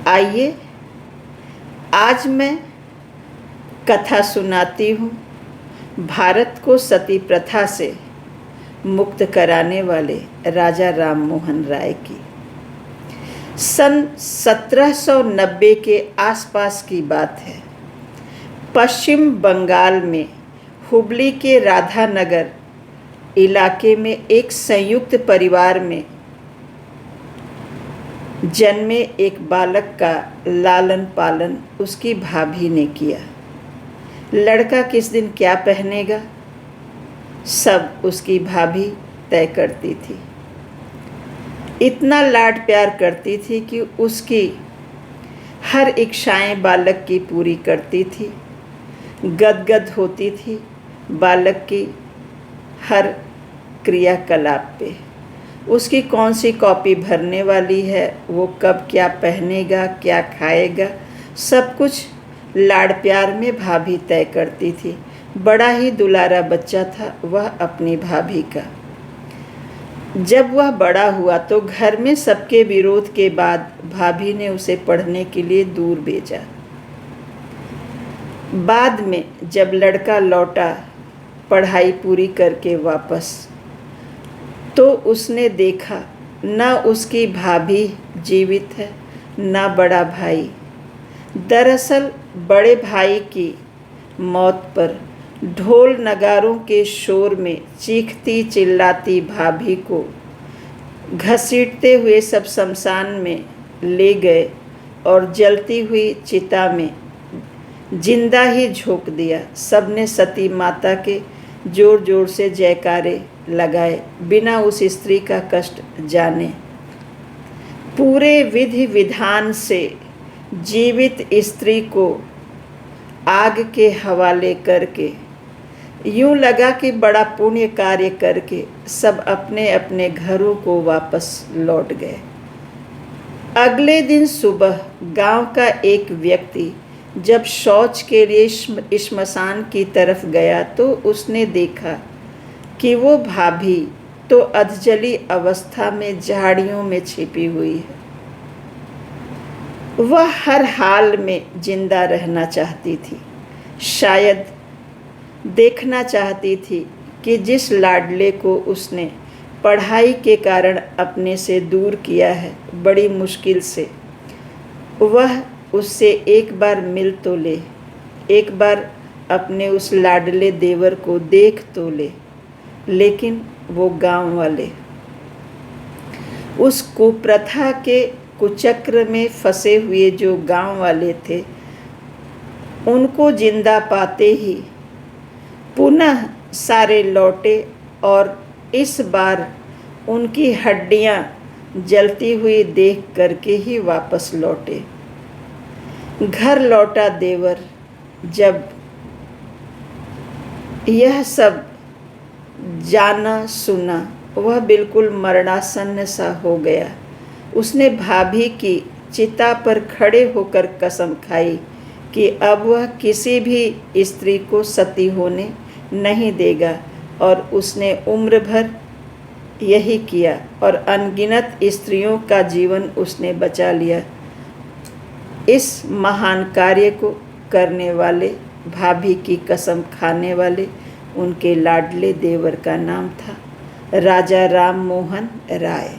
आइए आज मैं कथा सुनाती हूँ भारत को सती प्रथा से मुक्त कराने वाले राजा राम मोहन राय की। सन 1790 के आसपास की बात है। पश्चिम बंगाल में हुबली के राधानगर इलाके में एक संयुक्त परिवार में जन्मे एक बालक का लालन पालन उसकी भाभी ने किया। लड़का किस दिन क्या पहनेगा सब उसकी भाभी तय करती थी। इतना लाड प्यार करती थी कि उसकी हर इच्छाएं बालक की पूरी करती थी। गदगद होती थी बालक की हर क्रियाकलाप पे। उसकी कौन सी कॉपी भरने वाली है, वो कब क्या पहनेगा, क्या खाएगा, सब कुछ लाड़ प्यार में भाभी तय करती थी। बड़ा ही दुलारा बच्चा था वह अपनी भाभी का। जब वह बड़ा हुआ तो घर में सबके विरोध के बाद भाभी ने उसे पढ़ने के लिए दूर भेजा। बाद में जब लड़का लौटा पढ़ाई पूरी करके वापस, तो उसने देखा न उसकी भाभी जीवित है न बड़ा भाई। दरअसल बड़े भाई की मौत पर ढोल नगारों के शोर में चीखती चिल्लाती भाभी को घसीटते हुए सब शमशान में ले गए और जलती हुई चिता में जिंदा ही झोंक दिया। सबने सती माता के जोर जोर से जयकारे लगाए बिना उस स्त्री का कष्ट जाने। पूरे विधि विधान से जीवित स्त्री को आग के हवाले करके यूं लगा कि बड़ा पुण्य कार्य करके सब अपने अपने घरों को वापस लौट गए। अगले दिन सुबह गांव का एक व्यक्ति जब शौच के लिए श्मशान की तरफ गया तो उसने देखा कि वो भाभी तो अधजली अवस्था में झाड़ियों में छिपी हुई है। वह हर हाल में जिंदा रहना चाहती थी। शायद देखना चाहती थी कि जिस लाडले को उसने पढ़ाई के कारण अपने से दूर किया है बड़ी मुश्किल से, वह उससे एक बार मिल तो ले, एक बार अपने उस लाडले देवर को देख तो ले। लेकिन वो गांव वाले उस कुप्रथा के कुचक्र में फंसे हुए जो गांव वाले थे, उनको जिंदा पाते ही पुनः सारे लौटे और इस बार उनकी हड्डियां जलती हुई देख करके ही वापस लौटे। घर लौटा देवर जब यह सब जाना सुना, वह बिल्कुल मरणासन्न सा हो गया। उसने भाभी की चिता पर खड़े होकर कसम खाई कि अब वह किसी भी स्त्री को सती होने नहीं देगा, और उसने उम्र भर यही किया और अनगिनत स्त्रियों का जीवन उसने बचा लिया। इस महान कार्य को करने वाले, भाभी की कसम खाने वाले उनके लाडले देवर का नाम था राजा राम मोहन राय।